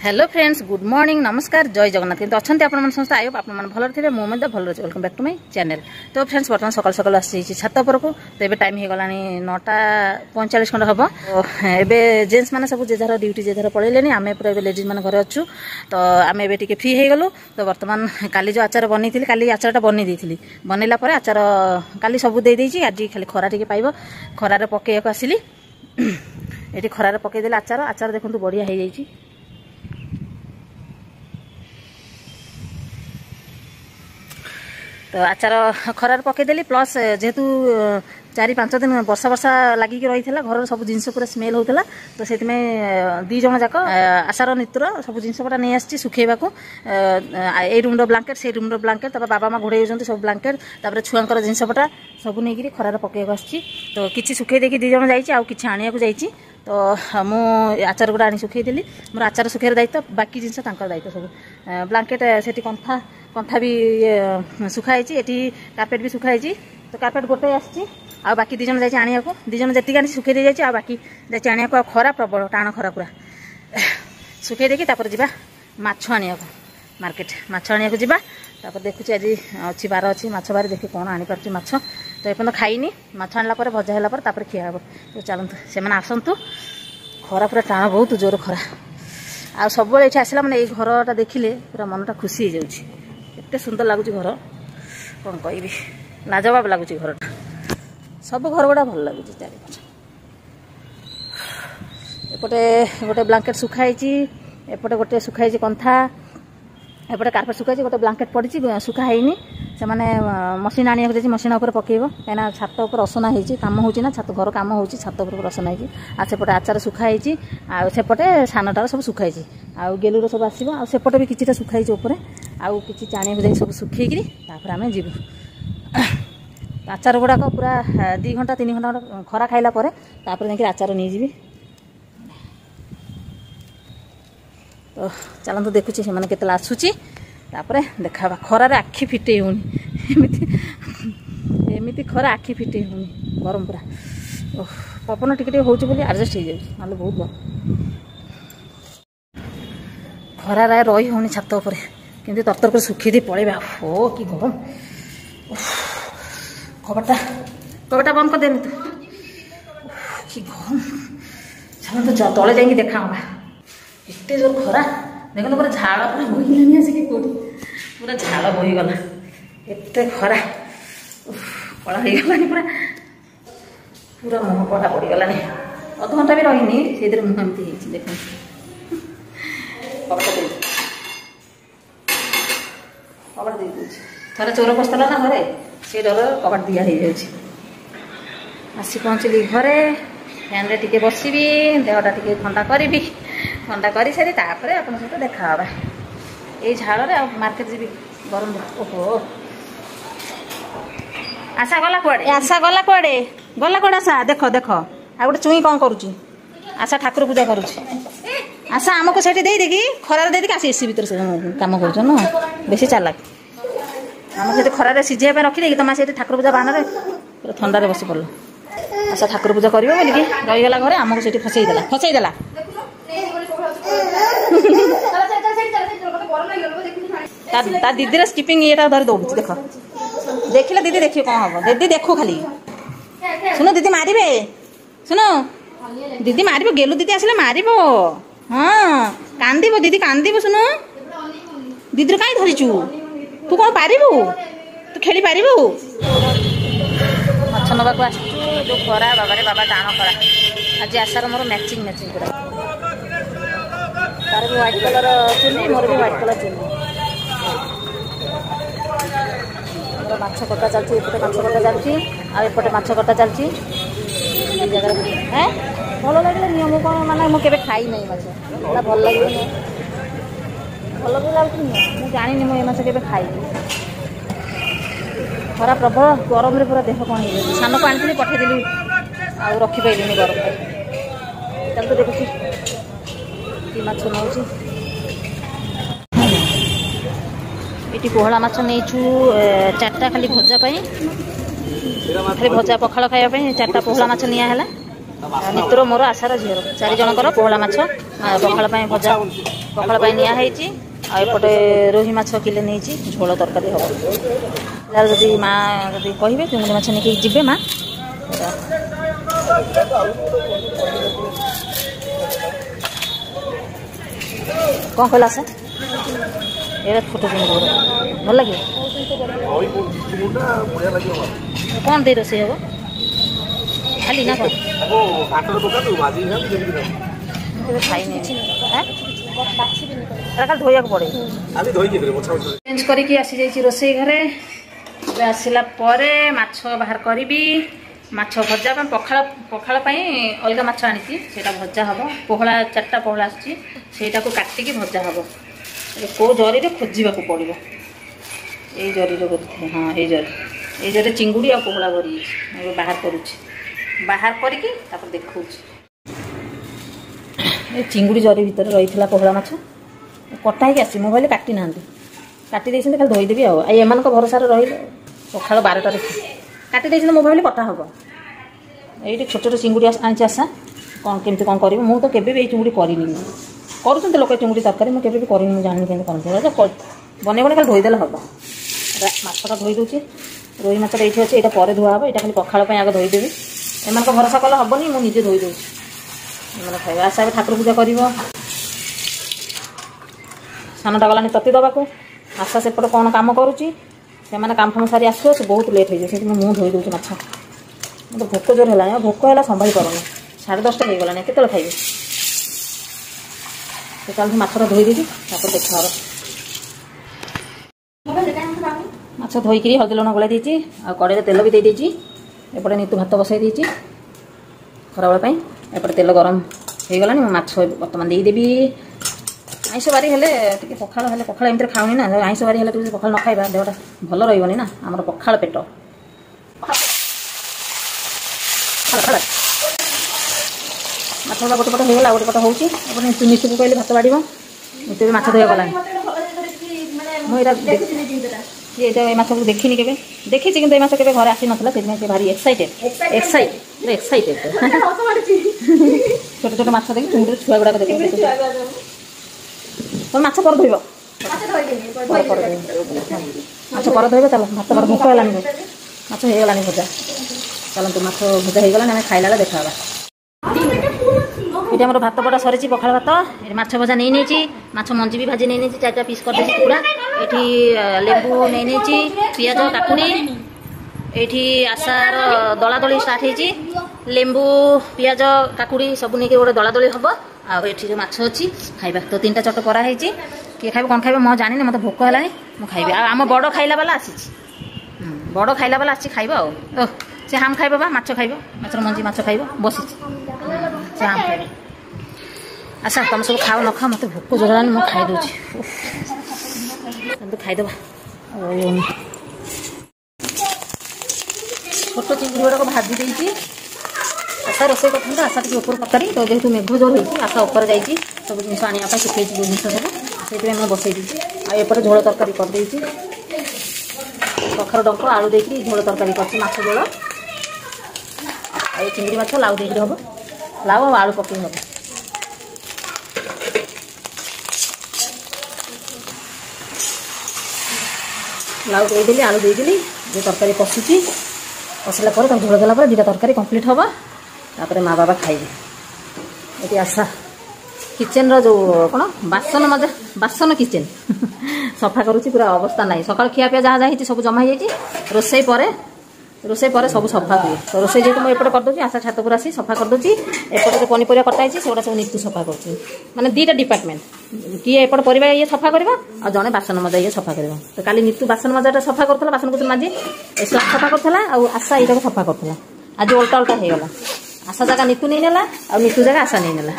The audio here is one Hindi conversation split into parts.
हेलो फ्रेंड्स गुड मॉर्निंग नमस्कार जय जगन्नाथ किंतु अच्छा आपण समस्त आयो आप भल थे मुझे भल रही welcome back to my channel. तो फ्रेंड्स बर्तमान सकाल सकाल आसी छात उपर को तो ये टाइम हो गला 9:45 खंड हम। तो एबे जेन्ट्स मैंने सब जेजार ड्यूटी जेजार पलैले आम पूरा लेडीज मैंने घरे अच्छु। तो आम ए फ्री हो गलु। तो बर्तमान काली जो आचार बनी थी काली आचारटा बनी देती बनैला आचार काली सब दे आज खाली खरा टे पाइब खरार पकईक आसिली ये खरार पकईदे आचार आचार देखो बढ़िया हो जाइए। तो आचार खरार पकईदेली प्लस जेहेतु 4-5 दिन वर्षा वर्षा लगिक रही है घर सब जिन पूरा स्मेल होता। तो से दी जन जाक आचार नीतर सब जिनपटा नहीं आसी सुखेवा को ए रूम्र ब्लांकेट से रूम्र ब्लांकेट बाबा माँ घोड़े सब ब्लांकेट तापर छुआर जिनपटा सब नहीं खरार पकईक आसी। तो किसी सुखे देखी दी जन जाइए आने को जाइए। तो मु आचार गुड़ा आनी सुखेदेली मोर आचार सुखेर दायित्व बाकी जिनस दायित्व सब ब्लांकेट से कंथा कंथा भी सुखाई ये कार्पेट भी सुखाई। तो कार्पेट गोटे आसी आ बाकी दी जन जाइए आने को दी जन जी आनी सुखे दे जाइए बाकी जाइए आने को खरा प्रबल टाण खरा पूरा सुखे देखी जा माछ आने को मार्केट माछ आने को जा देखुची आज अच्छी बार अच्छी माछ बार देखिए कौन आनीपार माछ। तो एपन खाइनी माछ आनला भजा है खिया हे। तो चलतु से आसतु खरा पूरा टाण बहुत जोर खरा आ सब ये आसला मैंने ये घरटा देखिले पूरा मनटा खुशी हो जाए। सुंदर लगुच घर कौन कह लाजवाब लगुच घरटा सब घर गुड़ा भल लगुच। चारिपाँच एपटे गोटे ब्लांकेट सुखाई एपटे गोटे सुखाई कंथा एपटे कार्पेट सुखाई गोटे ब्लांकेट पड़ी सुखाईनी से मैंने मशीन आने को मशीन उपर पकेब कहीं छात उपर असना होती कम होना छात घर कम हो छात उपर असना होती आ सेपटे आचार सुखाई आसेपटे सानटार सब सुखाई आउ गेलुर सब आसो आसेपटे भी किसी सुखाई उपर आउ कि चाणी को सब सुखेक आम जीव। आचार गुड़ाक पूरा 2 घंटा 3 घंटा खरा खाइला जाकि आचार नहीं जी। तो चलतु देखुची से मैंने केतला आसूची देखा खरार आखि फिटे होनी एमती खरा आखि फिटे होनी गरम पूरा पवन टिके होची बोली एडजस्ट हो जाए ना बहुत भल खरार रही होनी छात उपर कि तरतर कर सुखी दी पड़ेगा हो कि गरम कबाटा कबाटा बंद कर देनी तो कि गरम चलो तो तले जाइए देखा होगा एते जोर खरा देख पूरा झाड़ पूरा बोहीलानी आसिक कौटी पूरा झाड़ बोहीगला एते खरा कला हो गलानी पूरा पूरा मुह कड़ा पड़गलानी अध घंटा भी रही से मुह एमती देख कबाट दे दूँ थे चोर पसला ना घरे से डर कबाट दिया हो आसी पहुँचली घरे फैन रे टिके बसबी देहटा टिके ठंडा करी ठंडा कर सारी आप सहित देखा ये झाड़ मार्केट जी गरम ओहो आशा गला कुआड़े गला कुआड़े आशा देख देख आ गोटे चुई कौन करुच्ची आशा ठाकुर पूजा करुच्ची आशा आमको से देखी खरार देदी आसी एसी भर से कम कर बेसी चालाक आमको से खरार सीझे रखी तुम से ठाकुर पूजा बाहर पूरा ठंडा बसी पड़ल आशा ठाकुर पूजा कर रहीगला घरे आमको से फसईदेला ता दीदी स्किपिंग ये धरी दौड़ देख देखिले दीदी देखिए कौन हम दीदी देखो खाली सुनो दीदी मारे सुनो दीदी मार गेलु दीदी आसले मार हाँ कांदीब दीदी कांदीब सुनो दीदी कहीं धरीचु तू कौन पारू तू खेली पारू माछ नवाक आस जो खरा बाबा बाबा टाण खरा आज आसार मोर मैचिंग मैचिंग पूरा तार भी व्हाइट कलर चुनी मोर भी व्हाइट कलर चुनी माछ कटा चलती एपटे माछ कटा चलती आउटे माछ कटा चलती जगह है भल लगे नियम कौन माना मुझे खाई नहीं माछ भल लगे भल भी लगुनि मुझे जानी मुझे माछ के खाई खरा प्रबल गरम पूरा देह कौन हो सान को आनी पठेदेली आ रखिपारे गरम चल तो देखुची कि माछ नौ ये पोहला माछ नहीं 4टा खाली भजापी खाली भजा पखाड़ खायापी 4टा पोहला माछ निया है नितुर मोर आशार झीर 4 जनकर पोहला माछ पखाड़ भजा पखाड़ निजी आएपटे रोही माछ किले नहीं झोल तरकारी हम यार जदि माँ जब कहे चिंगुड़ी माछ नहीं जी माँ कौन कहला से ये फोटो भल लगे कौन दे रोसे हम खाली ना कौन खाई धोया पड़े चेंज करके आसी जाइए रोसे घरे आसला माछ बाहर करी माछ भजा पखाड़ पखाड़ अलग माछ आनी भजा हम पोहला 4टा पोहला आसटा को काटिकी भजा हम कौ जरी खोजा पड़ो ये जरी हाँ ये जरी चिंगुड़ी आ पोहला भरी बाहर करुच्ची बाहर करके देखा चिंगुड़ी जरी भितर रही पोहला माछ कटा ही आसी मोबाइल काटी ना काटी खाली धोईदेवी आम भरोसा रही पखाड़ 12टा काटी मोबाइल कटा हम ये छोट छोट चिंगुड़ी आनी आशा कौन केमती कौन कर मुझे तो केवे भी चिंगुड़ी करनी कर लोक चिंगुड़ी तरकारी मुझे केवे भी करनी जानी केमती कर बन खाली धोईदेले हम माछटा धोई दूसरी रोही माछटा ये अच्छे यहाँ पर धुआ हम यहाँ खाली पखाड़ आगे धोईदेवी एम भरोसा कले हेनी मुझे धोई दूसरी मैंने खाए आशा ठाकुर पूजा कर सानटा गलानी तती दबाक आशा सेपटे कौन काम करुच्ची से काम फाम सारी आस बहुत लेट हो जाए मुझे धोई दूसरी माछ मतलब भोक जोर है भोक है संभाई पारूनी 10:30 हो गला के खाइबे चल माछटा धोई देती देखा माछ धोईक हल्दी लुण गोलाई देती कड़े तेल भी देदेजी एपटे नीतू भात बसई देती खराबेल एपटे तेल गरम हो गलानी माछ बर्तमान देदेवी आईष बारी हेले पखाड़ हेले पखाड़ एमती खाऊनी ना आईष बारी हेले पखाड़ न खाइबा देहटा भल रही ना आमर पखाड़ पेट माछ गोटे पट होगा गोटे पट होती नीतू को कहली भात बाड़ नीतू भी माछ धोया गलानी मुझे माछ को देखनी के देखी कि ये माछ के घर आसी ना से भारी एक्साइटेड छोट छोट माछ देखी चिंगुड़ी छुआ गुड़ाक देख तुम माछ पर धोब माछ पर धोब चल भात पर भोक है माछ हो गलानी भजा चलते माछ भजा हो गलानी खाइला देखा ये मोर भात बड़ा सरी पखाड़ भात ये माछ भजा नहीं माछ मंजी भी भाजी नहीं 4टा पीस कर पूरा ये लेंबू नहीं पियाज काकुड़ी ये आशार दला दली स्टार्ट होती लेंबू पियाज काकुड़ी सब नहीं गोटे दला दली हम आठी माछ अच्छी खाइबा तो 3टा चट कराई किए खाइब कौन खाइब मैं जानी मत भोक है मुझे खाइबी आम बड़ खाइला वाला आसी बड़ खाइला वाला आसी खाइब से हाम खाइब बा माछ खाइब माछर मंजी माछ खाइब बसी से हाम खाइब अच्छा तुम सब खाओ न खाओ मत भोक जोर मुझे खाईदे खाईदे छोट चिंगुड़ी गुड़ाक भाजी देती आशा रोसे कर आशा टी ऊपर पकड़ी तो जेहतु मेघ जोर होती आशा ऊपर जाइए सब जिन आने शिखे जो जिन सब से मुझे बसई देती आएपटे झोल तरकारी करदे कखर डंक आलू देकी झोल तरकारी कर माछ झोल आ चिंगुड़ी माछ लाउ देकी हम लाउ आलू पकई हम लाउ देदेली आलू देदेली जो तरकारी कषुची कषिला झोल देला 2टा तरकारी कम्प्लीट हम तापर माँ बाबा खाइबे ये आशा किचेन रो कौन बासन मजा बासन किचेन सफा करुच्ची पूरा अवस्था ना सका खियापिया जहाँ जहाँ सब जमा हो रोसई पर सब सफा हुए तो रोसई जेहतु मुझे एपटे करदे आशा छात पर आसी सफा करदे एपटे जो पनीपरिया कटाई से सब नीतू सफा कर माने 2टा डिपार्टमेंट किए एपटे परिवा ये सफा कर जड़े बासन मजा ये सफा कर तो काली नीतू बासन मजाटा सफा करा बासन कुसन माजी सफा करा आशा यहाँ सफा करा आज उल्टा उल्टा हो गला आशा जगह नीतू नहीं नेला आ नीतू जगह आशा नहीं नेला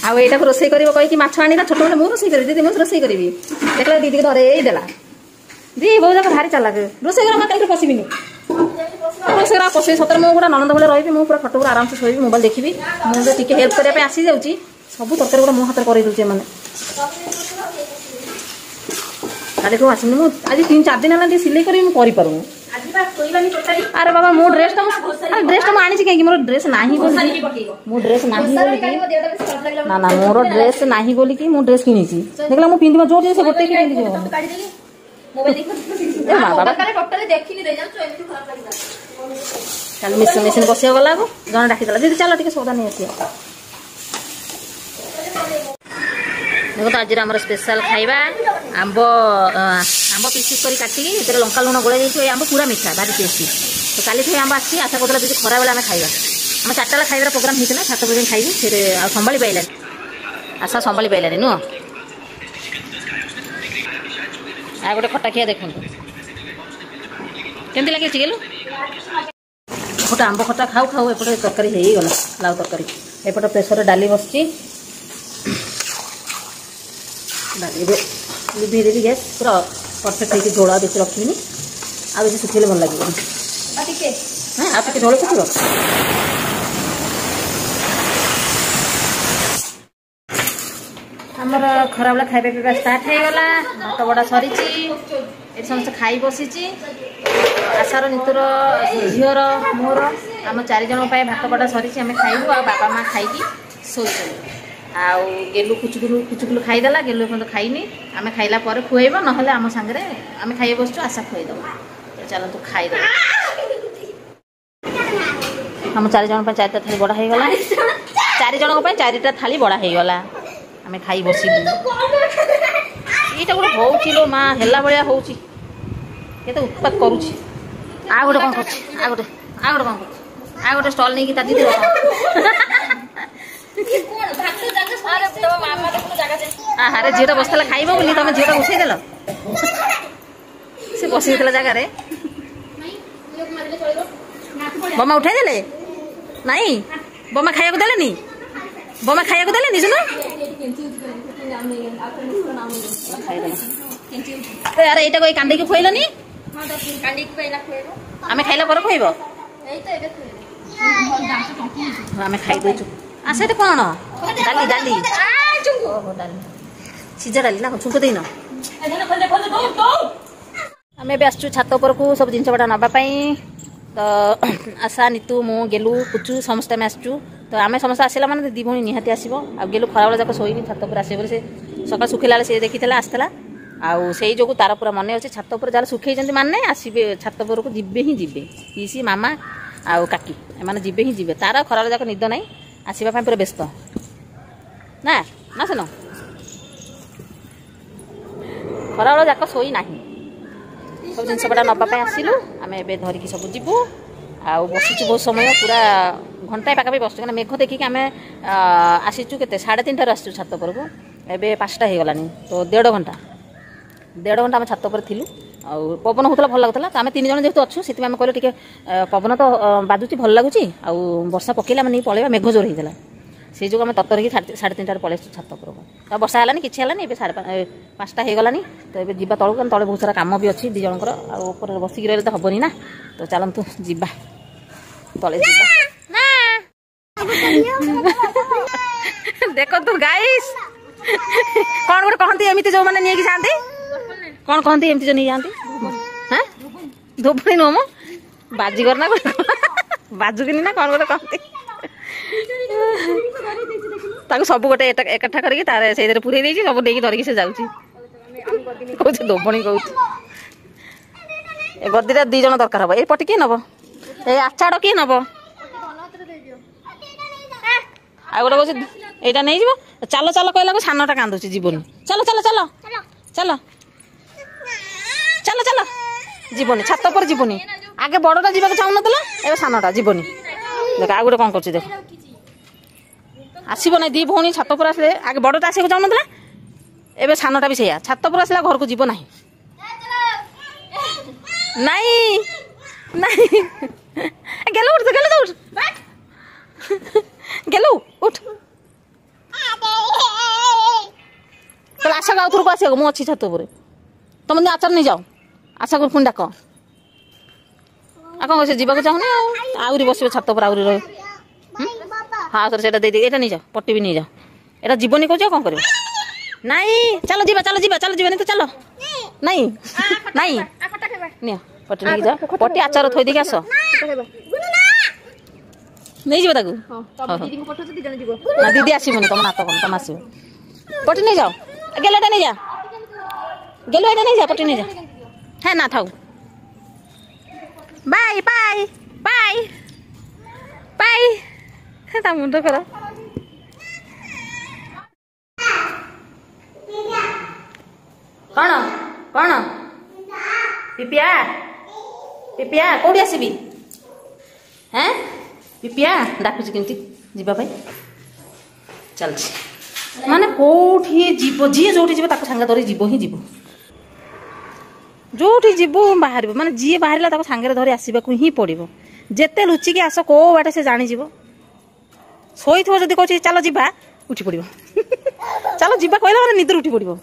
आउ यहाँ को रोसे कर कहीं माछ आना छोट बेले मुझे रोसे करी दीदी मुझे रोसे करी देखला दीदी को धरे देला दी बहुत जाक भारी चलाक रोसे कर कहीं पशिबिनी रोसे पशे सतर मुझे गोटे ननद भाई रही मुझे पूरा खट पूरा आराम से शोबी मोबाइल देखी मुझे टी हेल्प करने आसी जाऊँगी सब तरकारी गोटे मो हाथ कर दूचे मैंने खाली को आसनी मुझे आज 3-4 दिन है सिलाई करी कर अरे बाबा मो ड्रेस टा आनी कहीं मोर ड्रेस नाही मो ड्रेस नाही ना ना मोर ड्रेस नाही बोली कि मो ड्रेस किनी देखला मु पिंदी जोर से गोटे कि पिंदी चल मेसिन बसिया गला जन डाकी दीदी चलो टे सौदा नहीं आसी देखो तो आज आम स्पेशल खाइबा आंब आंब पिस कर काटिकी लंका लुण गोल जाइए आंब पूरा मिठा भारी टेस्टी तो काली थे आंब आसी आशा करला दीदी खरा बेला आम खाइबा आम 4टा बेला खाइबार प्रोग्राम होता 7 बजे खाइबू फिर संभाली पाइलानी आशा संभाली पाइलानी नुह आ गोटे खटा खिया देखो केमती लगे गेलु गोटे आंब खटा खाऊ खाऊ एपटे तरकारी हो गला लाउ तरकारी एपटे प्रेसर डाली बसची डाली लिभे देवी गैस पूरा परफेक्ट होगी झोड़ा बेस रखी आ बेस सुखेले भल लगे हाँ आप झोल सुख आमर खरा बेला खाଇବା पीवा स्टार्ट हो गला भात बड़ा सरी ये समस्त खाई बसी आशार नितुर झीवर मोर आम 4 जन भात बड़ा सरी आम खाइबू आ बापा माँ खाई शोच आउ गेलु कुचुकुलु खाईदेला गेलु एपन खाइनी आम खाइला पर खुएब ना आम सांगे आम खाई बसचु आशा खुएदेव तो चलतु खाईदे आम 4 जन 4टा थाली बड़ा हो गला 4 जन 4टा थाली बड़ा हो गला आम खाई बस यहाँ गोटे हो माँ हेला भाया हो उत्पात करुच्ची आ गोटे कौन कर गोटे स्टल नहीं दीदी हाँ झीटा बसला खाइब बोली तुम झीटा उठेदेल से बस जगार बमा उठेदेले नाई बमा खाया देलेनी बमा खाया देलेनी सुन अरे यहाँ कोई कांडी खुएलनी आम खाइला पर खुएब आम खाई देचु आ से कौन डाली डाली सीजा डाली ना छुंक देन आम ए आसचु छात उपर को सब जिन बटा नापी तो आशा नीतू मु गेलु पुचु समस्त आम आसचु तो आम समस्त आसला मैंने दी भणी निहाती आसो आ गेलु खरा बेला जाक शोनी छात उपर आसे से सका सुखेला से देखी आसला आउ से जो तार पूरा मन अच्छे छात उपर जहाँ सुखे माने आसबे छात उपर को जीवे ही जीवे पीसी मामा आउ काकी एम जीवे ही जीवे तार खरा जाक निद ना आसवा पूरा व्यस्त ना ना सुन खरा बेला जाक शोई ना सब जिन बटा नापी आसलु आम ए धरिकी सब जीवु आउ बसीचु बहुत समय पूरा घंटाए पाखापी बस क्या मेघ देखिकी आम आसीचु के 3:30 आसचु छात उपर को एवं 5टा हो गलानी तो 1.5 घंटा आम छात उपर थिलु आ पवन होता भल लगुला तो आम 3 जन जेहतु अच्छु से आम कहले टे पवन तो बाजुची भल लगुच आ वर्षा पकईले आम नहीं पलैया मेघ जोर होता से जो आम ततर 3:30 पलैस छात उपर तो वर्षा है कि 5टा हो गलानी तो ये जीवा तलू तले बहुत सारा कम भी अच्छी 2 जनकर आपर बसिक रही तो हेनी ना तो चलतु जीवा तले देख तू गाइस कौन गोटे कहती एमती जो मैंने नहीं जाती कौन कहती एमती जो नहीं जाती हाँ धोपड़ी नुह मो बाजीगर ना बाजुकिनी ना कौन गोटे कहती सब गोटे एकठा करके तार से पूरे सब नहीं धरिकी से जाऊँगी कौन धोपणी कौन गदीटा 2 जन दरकार हम ये पटी किए नब ये आचाड़ किए नब आ गोटे कौन यहाँ नहीं जीव चल चल कहला सानटा कांदुची जीवन चल चल चल चल चल चल जीवनी छात पर जीवनी आगे बड़टा जावाक चाहून ए सानटा जीवनी देख आ गोटे कौन कर देख आसब ना 2 भौणी छात पर आसे आगे बड़टा आसको चाहून एवं सानटा भी सैया छात पर आसला घर को जीव ना नहीं नहीं गेलु उठ गेलु उठ गेलु उठ चल आशा गाँव थोर को आस मुझे छत उपर तुम आचार नहीं जाओ आशा कर पुणी डाक आ कौन जावाक चाहूनी आहरी बस छत पर आहरी रह हाँ सर से दे ये नहीं जाओ पट्टी भी नहीं जाओ यहाँ जीवनी कौच कौन कर नहीं चलो जीवा चलो जीवा चलो जीवानी तो चलो नहीं नहीं नि पटी नहीं जा पटी आचार थोई देके आस नहीं जीव ताकू ना दीदी आसबुनि तुम नात कौन तुम आसो पटी नहीं जाओ गेलटा नहीं जा गेलटा नहीं जा पटी नहीं जा है ना थाऊ बाय बाय बाय बाय ता मुंड कर कौन कौन पिपिया पिपिया कौटी आसबि हैं पिपिया डाकुची केमती जीवा भाई चल माने कोठी जीव जी जोठी जीव ताको संगे धरी जीव ही जीव जोठी जीव बाहर माने जी बाहरला ताको संगे धरी आसीबाकू ही पड़िबो जेते लुचिकी आस को बाटे से जानी जीव शोइथो जदी कहछि चलो जीवा उठी पड़िबो चलो जीवा कहला माने निद्र उठी पड़िबो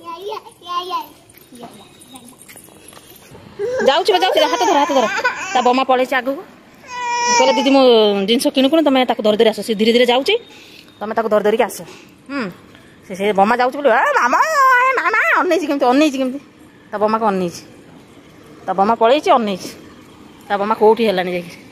जाउछि हाथ धर ता बमा पळैछि आगु कहला दीदी मो जिनस किणु किणु तुम धरी धरी आस धीरे धीरे जाऊँगी तुम धरी धरिकी आस से बमा जाऊँ बोले मामा मामा अनईची केमती ता बमा को अनईची ता बमा पलैची अनईची ता बमा कौटी है जाकि